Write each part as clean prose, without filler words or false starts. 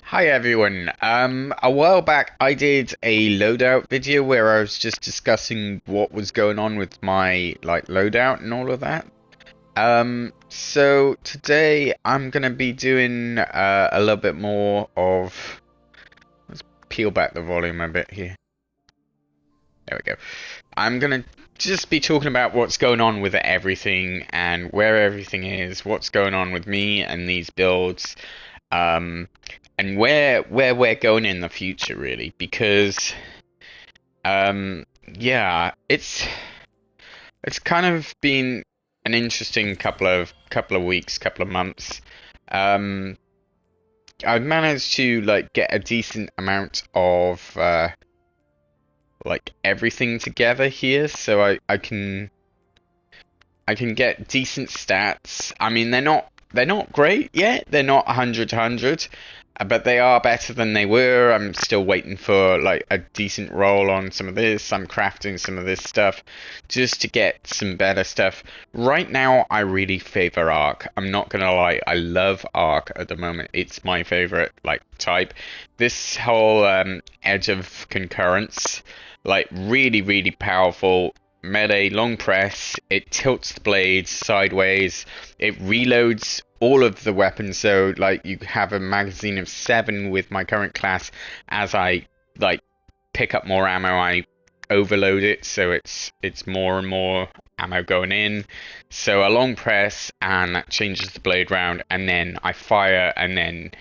Hi everyone. A while back I did a loadout video where I was just discussing what was going on with my loadout and all of that. So today I'm gonna be doing a little bit more of. Let's peel back the volume a bit here. There we go. I'm gonna just be talking about what's going on with everything and where everything is, what's going on with me and these builds. Um, and where we're going in the future really, because yeah, it's kind of been an interesting couple of weeks, couple of months. um I've managed to get a decent amount of everything together here, so I can get decent stats. I mean, they're not great yet. They're not 100 but they are better than they were. I'm still waiting for a decent roll on some of this. I'm crafting some of this stuff just to get some better stuff. Right now, I really favor Arc. I'm not gonna lie, I love Arc at the moment. It's my favorite type. This whole edge of concurrence, really, really powerful. Melee long press, it tilts the blades sideways, it reloads all of the weapons, so you have a magazine of 7 with my current class. As I pick up more ammo, I overload it, so it's more and more ammo going in. So a long press, and that changes the blade round, and then I fire, and then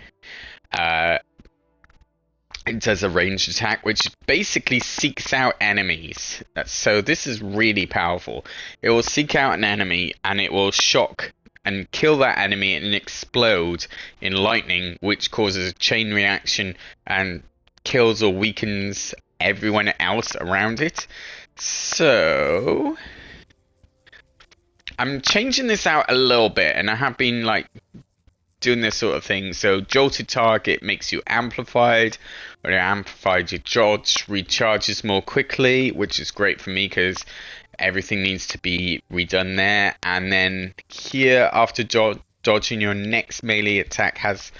uh it does a ranged attack, which basically seeks out enemies. So this is really powerful. It will seek out an enemy, and it will shock and kill that enemy and explode in lightning, which causes a chain reaction and kills or weakens everyone else around it. So I'm changing this out a little bit, and I have been doing this sort of thing. So jolted target makes you amplified. When you're amplified, your dodge recharges more quickly, which is great for me because everything needs to be redone there. And then here, after dodging, your next melee attack has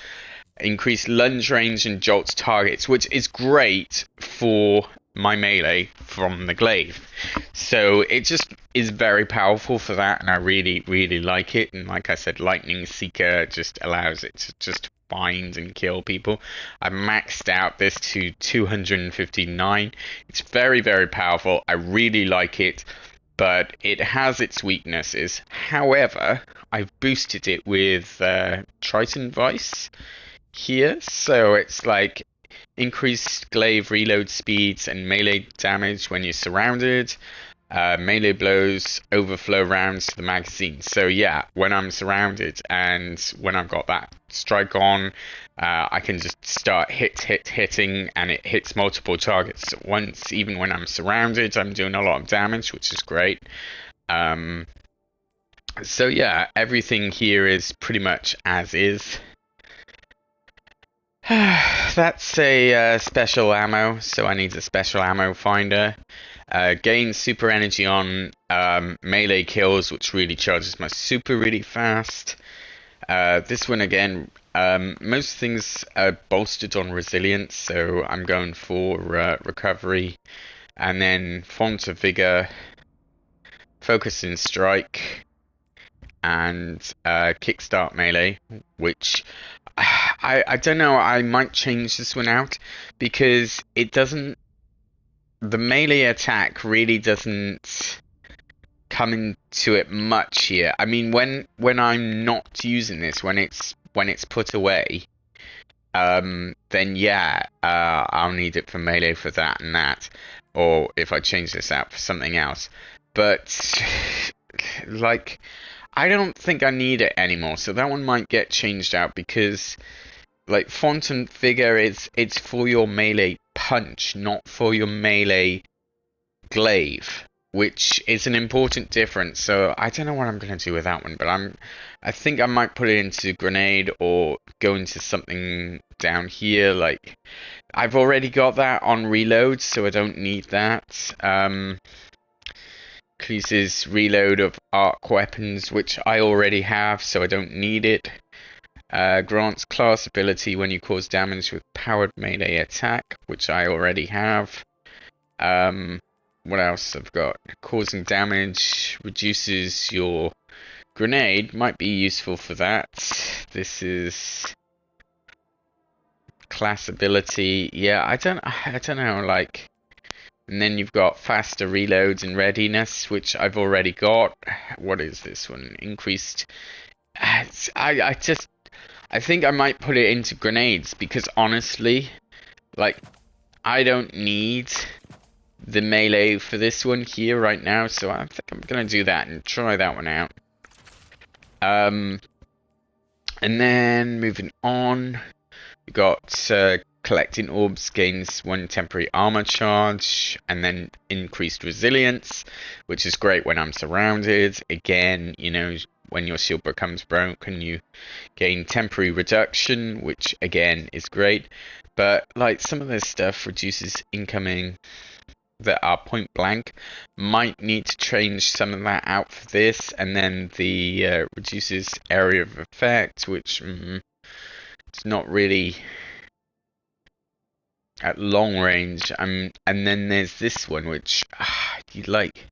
increased lunge range and jolts targets, which is great for my melee from the glaive. So it just is very powerful for that, and I really, really like it. And like I said, Lightning Seeker just allows it to just find and kill people. I maxed out this to 259. It's very, very powerful. I really like it, but it has its weaknesses. However, I've boosted it with Triton Vice here, so it's increased glaive reload speeds and melee damage when you're surrounded. Melee blows overflow rounds to the magazine. So yeah, when I'm surrounded and when I've got that strike on, I can just start hitting, and it hits multiple targets at once. Even when I'm surrounded, I'm doing a lot of damage, which is great. So yeah, everything here is pretty much as is. That's a special ammo, so I need a special ammo finder. Gain super energy on melee kills, which really charges my super really fast. This one again, most things are bolstered on resilience, so I'm going for recovery. And then font of vigor, focus and strike, and kickstart melee, which I don't know, I might change this one out because it doesn't, the melee attack really doesn't come into it much here. I mean, when I'm not using this, when it's put away, then yeah, I'll need it for melee for that and that, or if I change this out for something else. But I don't think I need it anymore, so that one might get changed out because font and figure it's for your melee punch, not for your melee glaive, which is an important difference. So I don't know what I'm gonna do with that one, but I think I might put it into grenade or go into something down here. I've already got that on reload, so I don't need that. Increases reload of arc weapons, which I already have, so I don't need it. Grants class ability when you cause damage with powered melee attack, which I already have. What else I've got? Causing damage reduces your grenade, might be useful for that. This is class ability. Yeah, I don't know, like. And then you've got faster reloads and readiness, which I've already got. What is this one? Increased. I think I might put it into grenades because honestly, like, I don't need the melee for this one here right now, so I think I'm gonna do that and try that one out. And then moving on, we got collecting orbs gains 1 temporary armor charge, and then increased resilience, which is great when I'm surrounded. Again, you know, when your shield becomes broken, you gain temporary reduction, which again is great. But like some of this stuff reduces incoming that are point blank. Might need to change some of that out for this, and then the reduces area of effect, which it's not really at long range. And then there's this one, which you like.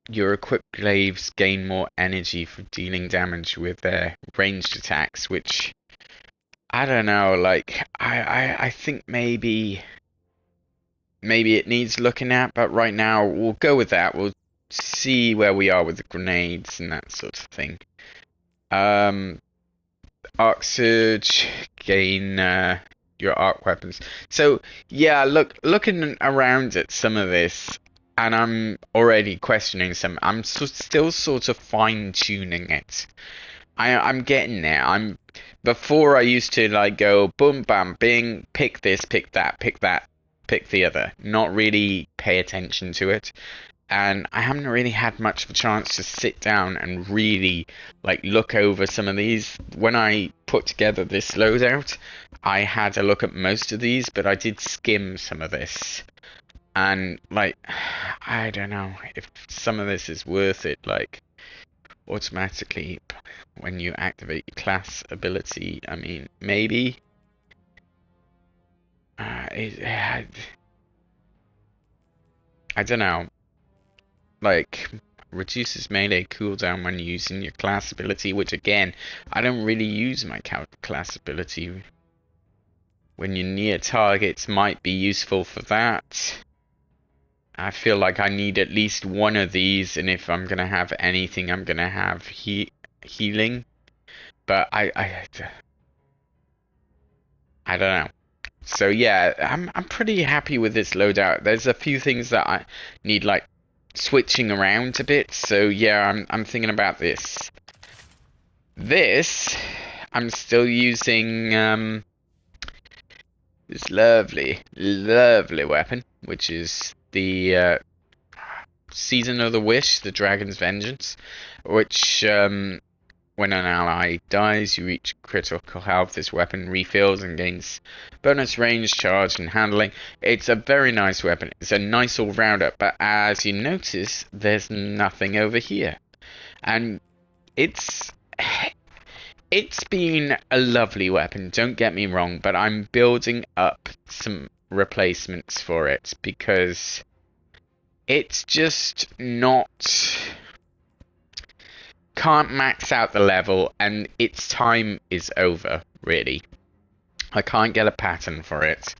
Your equipped glaives gain more energy for dealing damage with their ranged attacks, which I don't know. Like I think maybe it needs looking at, but right now we'll go with that. We'll see where we are with the grenades and that sort of thing. Arc surge, gain your arc weapons. So yeah, looking around at some of this, and I'm already questioning some. I'm still sort of fine tuning it. I'm getting there. Before I used to like go boom bam bing, pick this, pick that, pick the other. Not really pay attention to it. And I haven't really had much of a chance to sit down and really like look over some of these. When I put together this loadout, I had a look at most of these, but I did skim some of this. And like, I don't know if some of this is worth it, like automatically when you activate your class ability. I mean, maybe. I don't know. Like, reduces melee cooldown when using your class ability, which again, I don't really use my class ability. When you're near targets, might be useful for that. I feel like I need at least one of these, and if I'm gonna have anything, I'm gonna have healing. But I don't know. So yeah, I'm pretty happy with this loadout. There's a few things that I need like switching around a bit. So yeah, I'm thinking about this. This I'm still using this lovely weapon, which is the Season of the Wish, the Dragon's Vengeance, which when an ally dies, you reach critical health. This weapon refills and gains bonus range, charge, and handling. It's a very nice weapon. It's a nice all-rounder, but as you notice, there's nothing over here. And it's been a lovely weapon, don't get me wrong, but I'm building up some replacements for it because it's just not... can't max out the level, and its time is over, really. I can't get a pattern for it.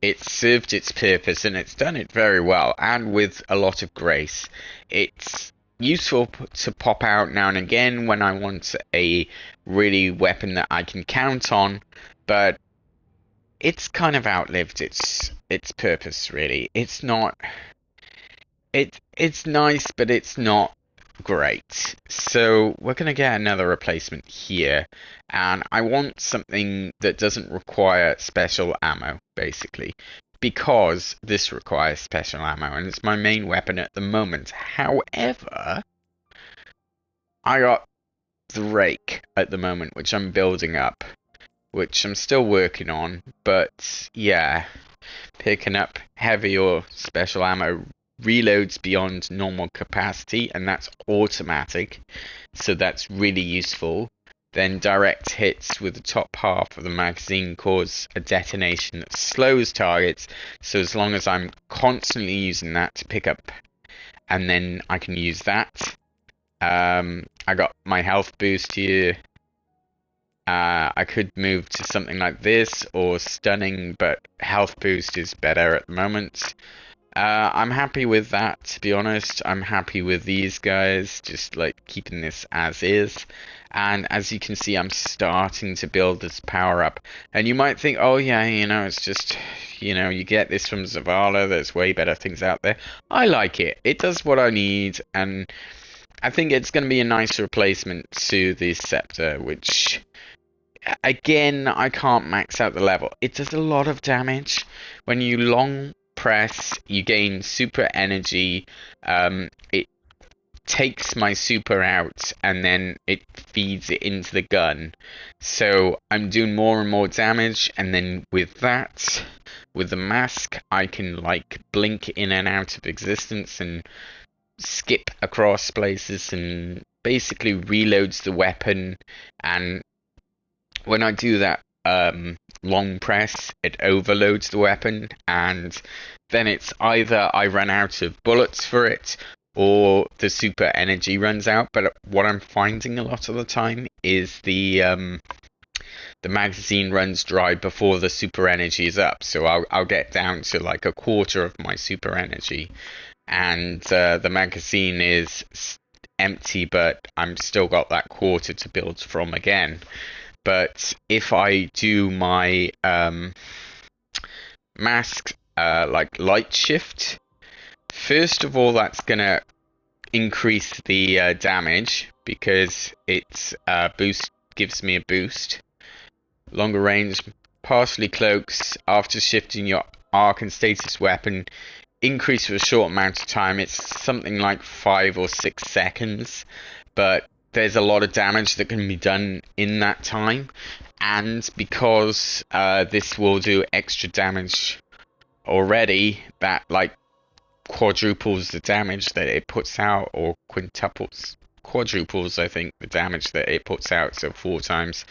It's served its purpose, and it's done it very well, and with a lot of grace. It's useful to pop out now and again when I want a really weapon that I can count on, but it's kind of outlived its purpose, really. It's not... It's nice, but it's not great. So we're going to get another replacement here, and I want something that doesn't require special ammo, basically, because this requires special ammo, and it's my main weapon at the moment. However, I got the rake at the moment, which I'm building up, which I'm still working on, but yeah, picking up heavy or special ammo reloads beyond normal capacity, and that's automatic, so that's really useful. Then direct hits with the top half of the magazine cause a detonation that slows targets, so as long as I'm constantly using that to pick up, and then I can use that. I got my health boost here. I could move to something like this or stunning, but health boost is better at the moment. I'm happy with that, to be honest. I'm happy with these guys, just like keeping this as is. And as you can see, I'm starting to build this power up. And you might think, oh yeah, it's just, you get this from Zavala, there's way better things out there. I like it. It does what I need, and I think it's going to be a nice replacement to the Scepter, which, again, I can't max out the level. It does a lot of damage. When you long press, you gain super energy. It takes my super out, and then it feeds it into the gun. So I'm doing more and more damage, and then with that, with the mask, I can like blink in and out of existence and skip across places, and basically reloads the weapon. And when I do that long press, it overloads the weapon, and then it's either I run out of bullets for it or the super energy runs out. But what I'm finding a lot of the time is the magazine runs dry before the super energy is up, so I'll get down to like a quarter of my super energy, and the magazine is empty, but I'm still got that quarter to build from again. But if I do my mask like light shift, first of all, that's gonna increase the damage because it's boost gives me a boost. Longer range, partially cloaks after shifting your arc and status weapon. Increase for a short amount of time. It's something like 5 or 6 seconds, but there's a lot of damage that can be done in that time. And because this will do extra damage already, that like quadruples the damage that it puts out, or quadruples, I think, the damage that it puts out, so 4 times.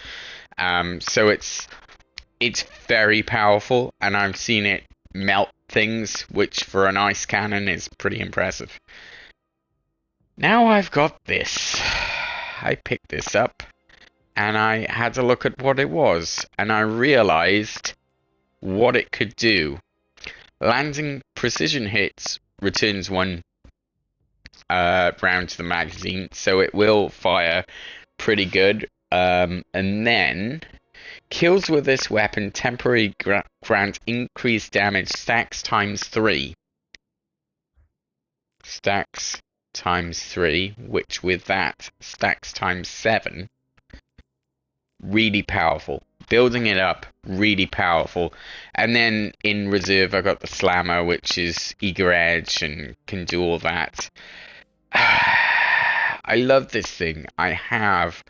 So it's very powerful, and I've seen it melt things, which for an ice cannon is pretty impressive. Now I've got this. I picked this up, and I had to look at what it was, and I realized what it could do. Landing precision hits returns 1 round to the magazine, so it will fire pretty good. And then kills with this weapon temporarily grant increased damage stacks times 3. Stacks times 3, which with that stacks times 7. Really powerful. Building it up, really powerful. And then in reserve, I got the Slammer, which is eager edge and can do all that. I love this thing. I have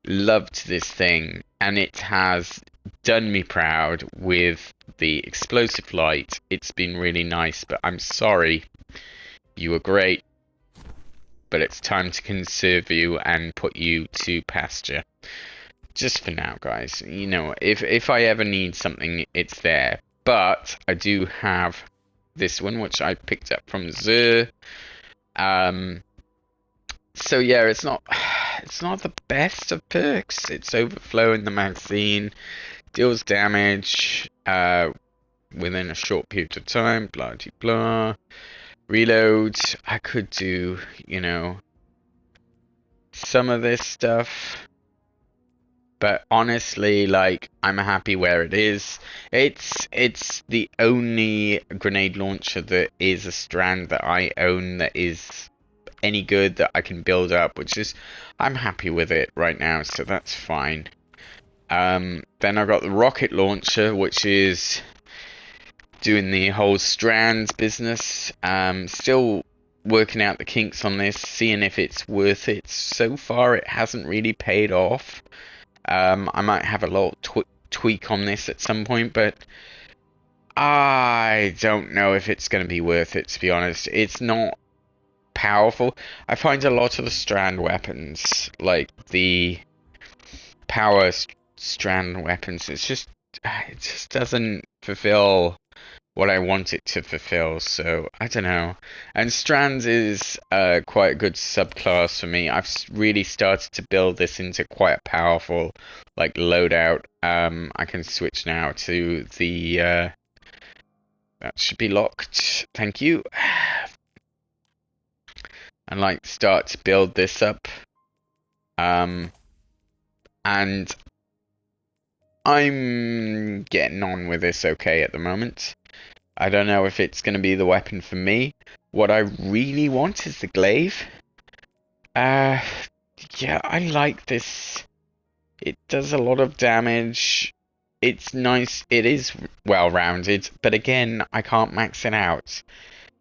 loved this thing, and it has done me proud with the explosive light. It's been really nice, but I'm sorry. You were great, but it's time to conserve you and put you to pasture. Just for now, guys. If I ever need something, it's there. But I do have this one, which I picked up from Zur. So yeah, it's not the best of perks. It's overflowing the magazine, deals damage within a short period of time, blah de blah. Reload. I could do, some of this stuff, but honestly, like, I'm happy where it is. It's the only grenade launcher that is a strand that I own that is any good that I can build up, which is, I'm happy with it right now, so that's fine. Then I've got the rocket launcher, which is doing the whole strands business. Still working out the kinks on this, seeing if it's worth it. So far, it hasn't really paid off. I might have a little tweak on this at some point, but I don't know if it's going to be worth it, to be honest. It's not powerful. I find a lot of the strand weapons, like the power strand weapons, it just doesn't fulfill what I want it to fulfill. So I don't know. And strands is quite a good subclass for me. I've really started to build this into quite a powerful, like, loadout. I can switch now to the that should be locked. Thank you. And like start to build this up. And I'm getting on with this okay at the moment. I don't know if it's going to be the weapon for me. What I really want is the glaive. Uh, yeah, I like this. It does a lot of damage. It's nice. It is well-rounded, but again, I can't max it out.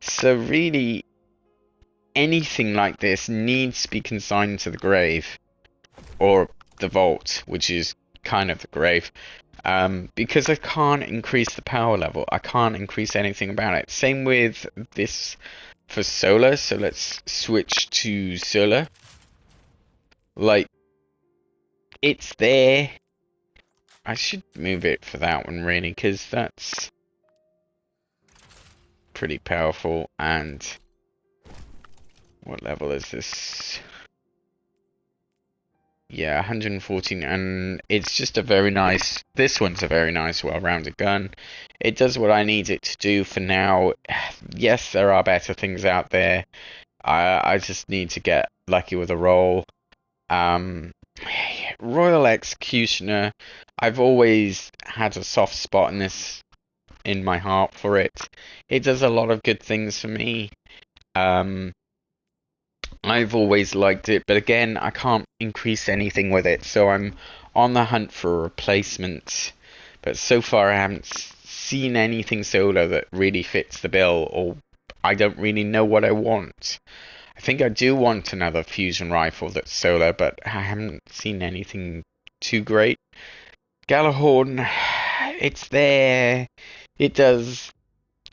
So really, anything like this needs to be consigned to the grave. Or the vault, which is kind of the grave. Because I can't increase the power level. I can't increase anything about it. Same with this for solar. So let's switch to solar. Like, it's there. I should move it for that one, really, because that's pretty powerful. And what level is this? Yeah, 114, and it's just a very nice, this one's a very nice, well-rounded gun. It does what I need it to do for now. Yes, there are better things out there. I just need to get lucky with a roll. Um, Royal Executioner, I've always had a soft spot in my heart for it. It does a lot of good things for me. I've always liked it, but again, I can't increase anything with it, so I'm on the hunt for a replacement. But so far, I haven't seen anything solo that really fits the bill, or I don't really know what I want. I think I do want another fusion rifle that's solo, but I haven't seen anything too great. Galahorn, it's there. It does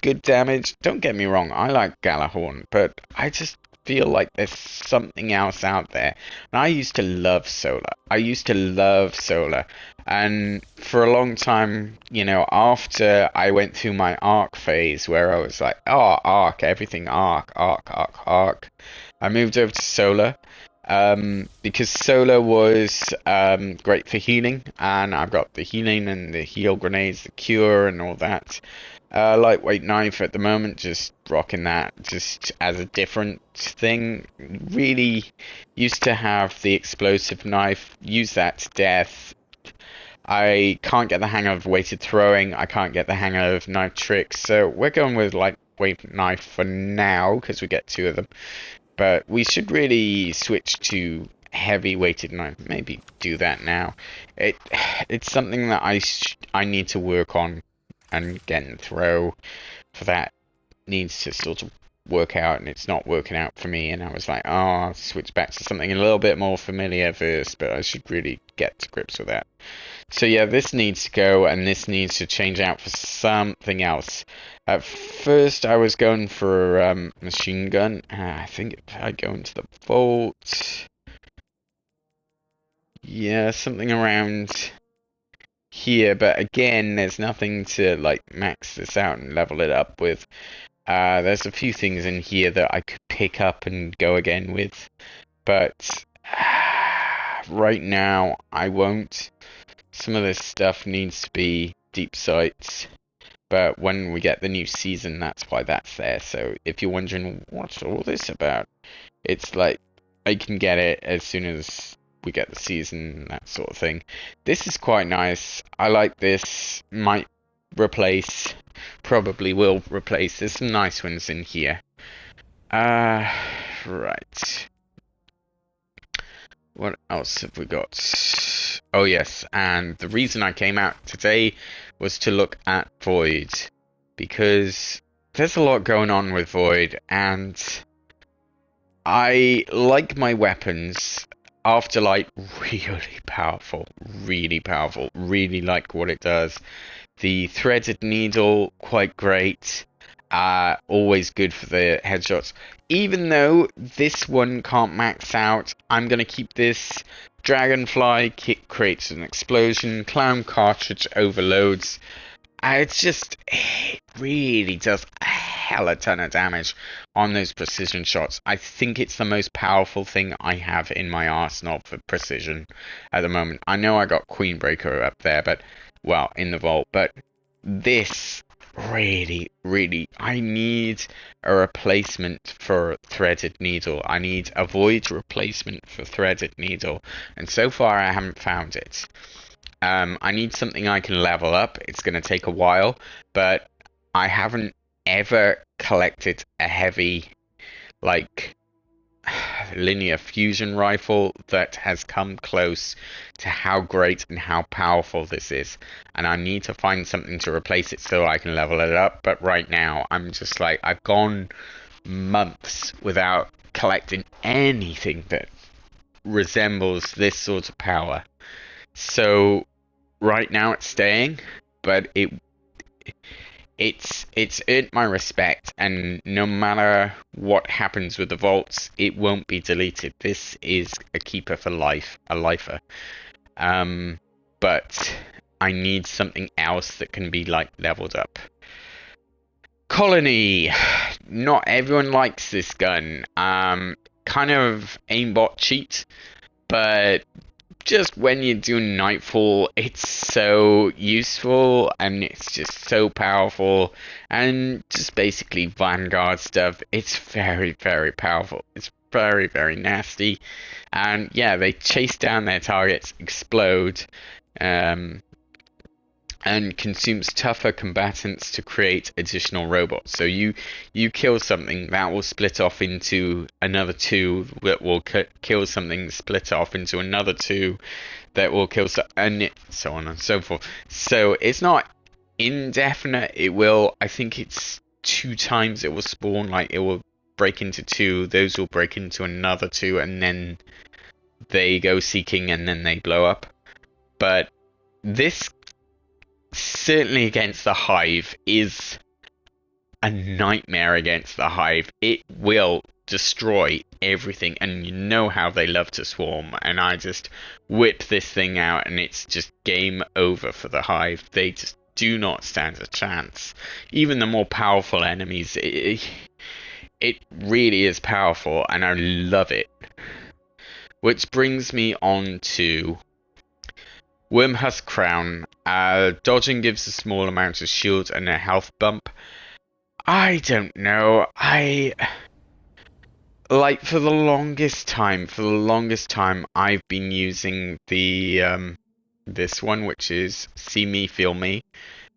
good damage. Don't get me wrong, I like Galahorn, but I just feel like there's something else out there. And I used to love Solar. I used to love Solar. And for a long time, after I went through my Arc phase where I was like, oh, Arc, everything Arc, Arc, Arc, Arc, I moved over to Solar. Because Solar was great for healing, and I've got the healing and the heal grenades, the cure, and all that. Lightweight knife at the moment, just rocking that just as a different thing. Really used to have the explosive knife, use that to death. I can't get the hang of weighted throwing, I can't get the hang of knife tricks, so we're going with lightweight knife for now, because we get two of them. But we should really switch to heavy weighted knife, maybe do that now. It's something that I need to work on, and getting throw for that needs to sort of work out, and it's not working out for me, and I was like, oh, I'll switch back to something a little bit more familiar first, but I should really get to grips with that. So yeah, this needs to go, and this needs to change out for something else. At first I was going for machine gun. I think if I go into the vault, yeah, something around here, but again, there's nothing to like max this out and level it up with. There's a few things in here that I could pick up and go again with, but right now I won't. Some of this stuff needs to be deep sights, but when we get the new season, that's why that's there. So if you're wondering what's all this about, it's like I can get it as soon as we get the season, that sort of thing. This is quite nice. I like this. Might replace, probably will replace. There's some nice ones in here. Right. What else have we got? Oh yes, and the reason I came out today was to look at Void, because there's a lot going on with Void, and I like my weapons. Afterlight, really powerful, really powerful. Really like what it does. The threaded needle, quite great. Always good for the headshots. Even though this one can't max out, I'm gonna keep this. Dragonfly kick creates an explosion. Clown cartridge overloads. It really does a hell of a ton of damage on those precision shots. I think it's the most powerful thing I have in my arsenal for precision at the moment. I know I got Queenbreaker up there, but, well, in the vault, but this really, I need a replacement for Threaded Needle. I need a Void replacement for Threaded Needle, and so far I haven't found it. I need something I can level up. It's going to take a while, but I haven't ever collected a heavy, like, linear fusion rifle that has come close to how great and how powerful this is. And I need to find something to replace it so I can level it up. But right now, I'm just like, I've gone months without collecting anything that resembles this sort of power. So right now it's staying, but it's earned my respect, and no matter what happens with the vaults, it won't be deleted. This is a keeper for life, a lifer. But I need something else that can be like leveled up. Colony. Not everyone likes this gun. Kind of aimbot cheat, but just when you're doing Nightfall, it's so useful and it's just so powerful, and just basically Vanguard stuff. It's very powerful. It's very nasty, and yeah, they chase down their targets, explode, and consumes tougher combatants to create additional robots. So you kill something, that will split off into another two that will kill something, split off into another two that will kill and so on and so forth. So it's not indefinite. It will, I think it's 2 times it will spawn. Like, it will break into two, those will break into another two, and then they go seeking and then they blow up. But this, certainly against the Hive, is a nightmare against the Hive. It will destroy everything, and you know how they love to swarm, and I just whip this thing out and it's just game over for the Hive. They just do not stand a chance. Even the more powerful enemies, it really is powerful, and I love it. Which brings me on to Wormhusk Crown. Dodging gives a small amount of shield and a health bump. I don't know. Like, for the longest time, I've been using the this one, which is See Me, Feel Me,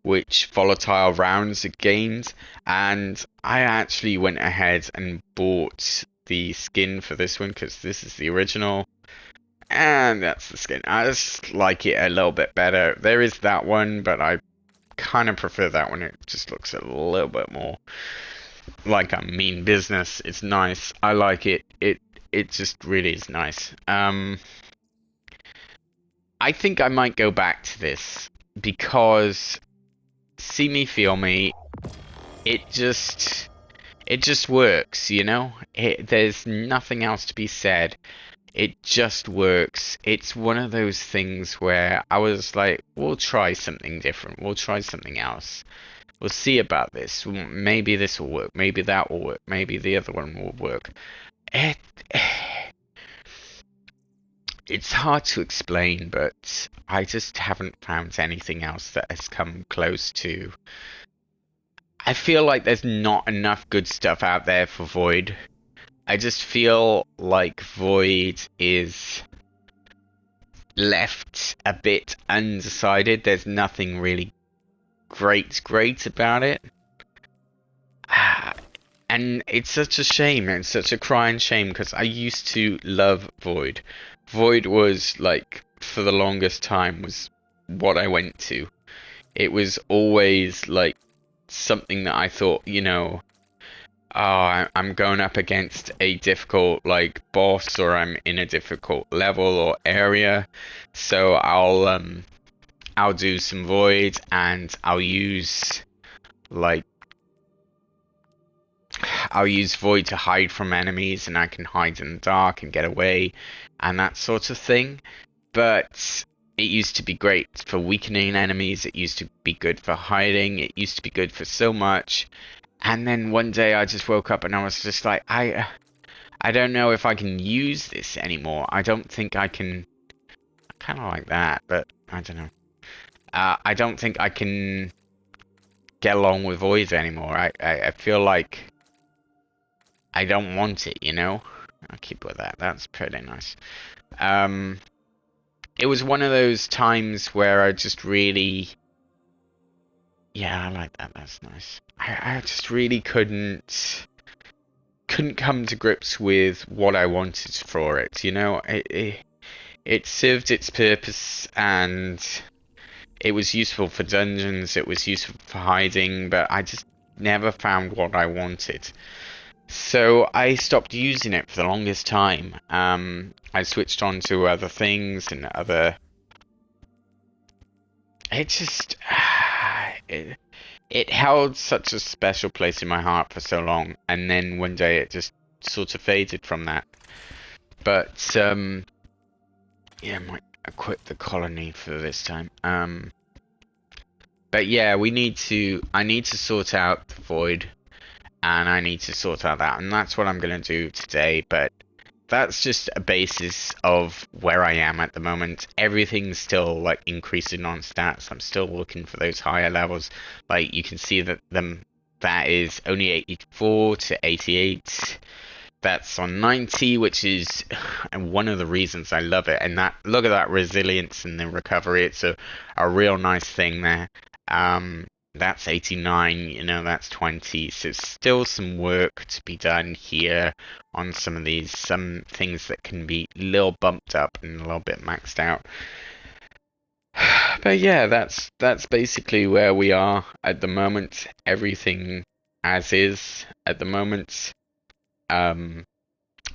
which volatile rounds it gains, and I actually went ahead and bought the skin for this one because this is the original. And that's the skin. I just like it a little bit better. There is that one, but I kind of prefer that one. It just looks a little bit more like a mean business. It's nice. I like it. It just really is nice. I think I might go back to this because See Me, Feel Me, it just works, you know? There's nothing else to be said. It just works. It's one of those things where I was like, we'll try something different. We'll try something else. We'll see about this. Maybe this will work. Maybe that will work. Maybe the other one will work. It's hard to explain, but I just haven't found anything else that has come close to. I feel like there's not enough good stuff out there for Void. I just feel like Void is left a bit undecided. There's nothing really great about it. And it's such a shame. It's such a crying shame because I used to love Void. Void was, like, for the longest time, was what I went to. It was always, like, something that I thought, you know, I'm going up against a difficult like boss, or I'm in a difficult level or area, so I'll do some void, and like I'll use void to hide from enemies, and I can hide in the dark and get away and that sort of thing. But it used to be great for weakening enemies, it used to be good for hiding, it used to be good for so much. And then one day I just woke up and I was just like, I don't know if I can use this anymore. I don't think I can. Kind of like that, but I don't know. I don't think I can get along with voids anymore. I feel like I don't want it, you know? I'll keep with that. That's pretty nice. Um, it was one of those times where I just really, yeah, I like that. That's nice. I just really couldn't come to grips with what I wanted for it. You know, it served its purpose, and it was useful for dungeons. It was useful for hiding, but I just never found what I wanted. So I stopped using it for the longest time. I switched on to other things and other. It just it held such a special place in my heart for so long, and then one day it just sort of faded from that. But yeah, I might quit the colony for this time. But yeah, I need to sort out the void, and I need to sort out that, and that's what I'm gonna do today. But that's just a basis of where I am at the moment. Everything's still like increasing on stats. I'm still looking for those higher levels. Like you can see that is only 84 to 88. That's on 90, which is one of the reasons I love it. And that, look at that resilience and the recovery. It's a real nice thing there. That's 89, you know, that's 20. So still some work to be done here on some of these, some things that can be a little bumped up and a little bit maxed out. But yeah, that's basically where we are at the moment. Everything as is at the moment. Um,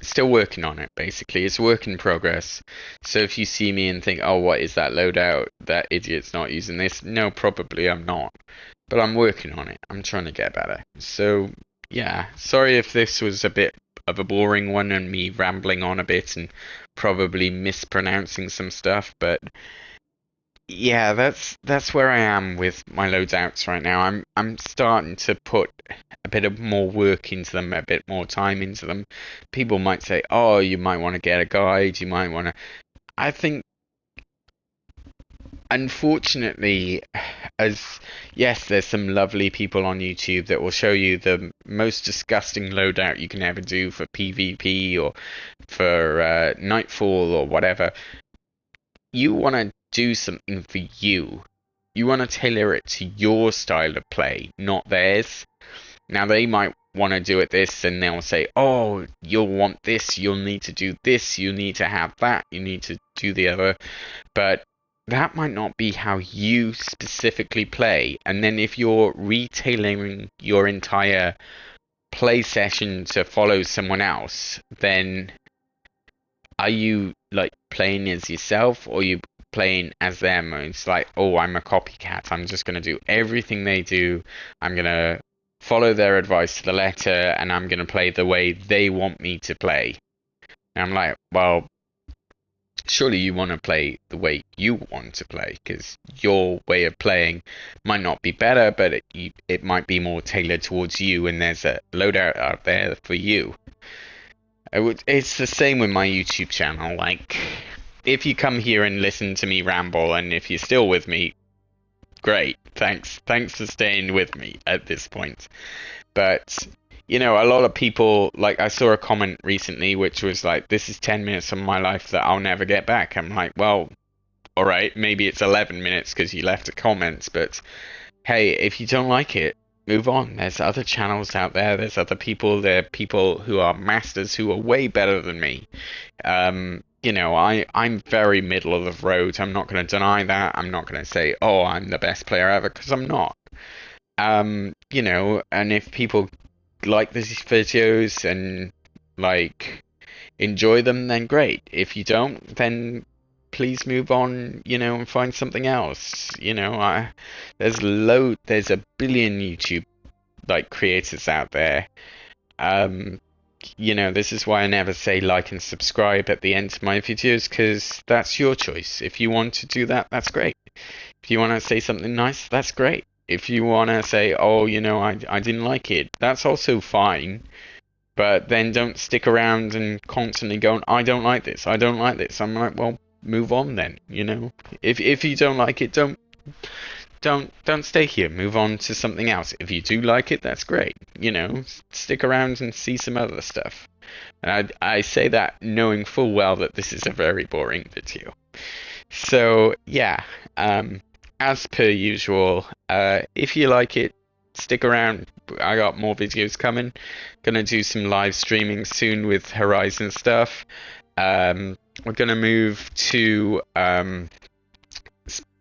Still working on it, basically. It's a work in progress. So if you see me and think, oh, what is that loadout? That idiot's not using this. No, probably I'm not. But I'm working on it. I'm trying to get better. So, yeah. Sorry if this was a bit of a boring one and me rambling on a bit and probably mispronouncing some stuff, but yeah, that's where I am with my loadouts right now. I'm starting to put a bit of more work into them, a bit more time into them. People might say, "Oh, you might want to get a guide, you might want to." I think, unfortunately, as yes, there's some lovely people on YouTube that will show you the most disgusting loadout you can ever do for PvP or for Nightfall or whatever. You want to do something for you. You want to tailor it to your style of play, not theirs. Now, they might want to do it this, and they'll say, oh, you'll want this, you'll need to do this, you need to have that, you need to do the other. But that might not be how you specifically play. And then if you're retailing your entire play session to follow someone else, then are you like playing as yourself, or are you playing as them? It's like, oh, I'm a copycat. I'm just gonna do everything they do. I'm gonna follow their advice to the letter, and I'm gonna play the way they want me to play. And I'm like, well, surely you want to play the way you want to play, because your way of playing might not be better, but it might be more tailored towards you, and there's a loadout out there for you. It's the same with my YouTube channel. Like, if you come here and listen to me ramble, and if you're still with me, great. Thanks for staying with me at this point. But, you know, a lot of people, like, I saw a comment recently which was like, this is 10 minutes of my life that I'll never get back. I'm like, well, alright, maybe it's 11 minutes because you left a comment, but hey, if you don't like it, move on. There's other channels out there. There's other people. There are people who are masters who are way better than me. You know, I'm very middle of the road. I'm not going to deny that. I'm not going to say, oh, I'm the best player ever, because I'm not. You know, and if people like these videos and like enjoy them, then great. If you don't, then please move on, and find something else. There's a billion YouTube like creators out there. Um, this is why I never say like and subscribe at the end of my videos, because that's your choice. If you want to do that, that's great. If you want to say something nice, that's great. If you want to say, oh, I didn't like it, that's also fine. But then don't stick around and constantly going, I don't like this, I don't like this. I'm like, well, move on then, If you don't like it, don't stay here. Move on to something else. If you do like it, that's great. Stick around and see some other stuff. And I say that knowing full well that this is a very boring video. So yeah, as per usual, if you like it, stick around. I got more videos coming. Gonna do some live streaming soon with Horizon stuff. We're gonna move to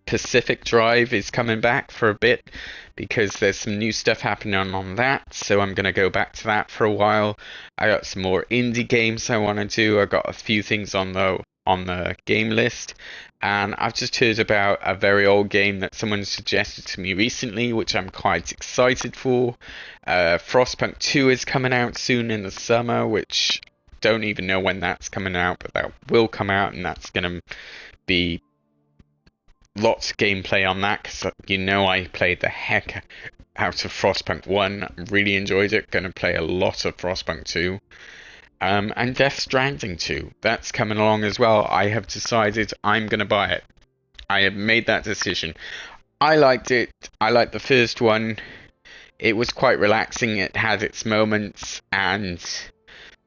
Pacific Drive is coming back for a bit because there's some new stuff happening on that, so I'm gonna go back to that for a while. I got some more indie games I want to do. I got a few things on the game list, and I've just heard about a very old game that someone suggested to me recently, which I'm quite excited for. Frostpunk 2 is coming out soon in the summer, which don't even know when that's coming out, but that will come out, and that's gonna be lots of gameplay on that, because I played the heck out of Frostpunk 1, really enjoyed it. Gonna play a lot of Frostpunk 2. And Death Stranding 2, that's coming along as well. I have decided I'm gonna buy it. I have made that decision. I liked it. I liked the first one. It was quite relaxing. It had its moments, and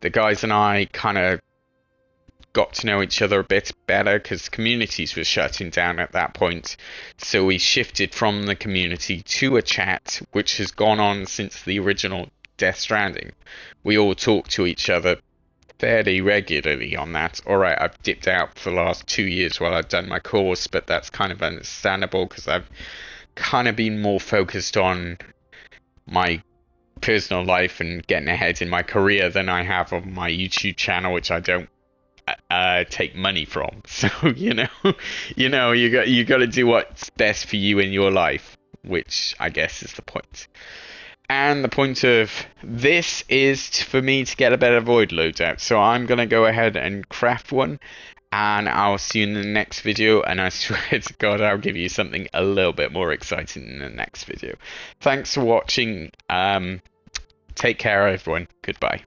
the guys and I kind of got to know each other a bit better because communities were shutting down at that point. So we shifted from the community to a chat, which has gone on since the original Death Stranding. We all talk to each other fairly regularly on that. Alright, I've dipped out for the last 2 years while I've done my course, but that's kind of understandable because I've kind of been more focused on my personal life and getting ahead in my career than I have on my YouTube channel, which I don't take money from. So you got to do what's best for you in your life, which I guess is the point. And the point of this is for me to get a better void loadout. So I'm gonna go ahead and craft one, and I'll see you in the next video. And I swear to God, I'll give you something a little bit more exciting in the next video. Thanks for watching. Take care, everyone. Goodbye.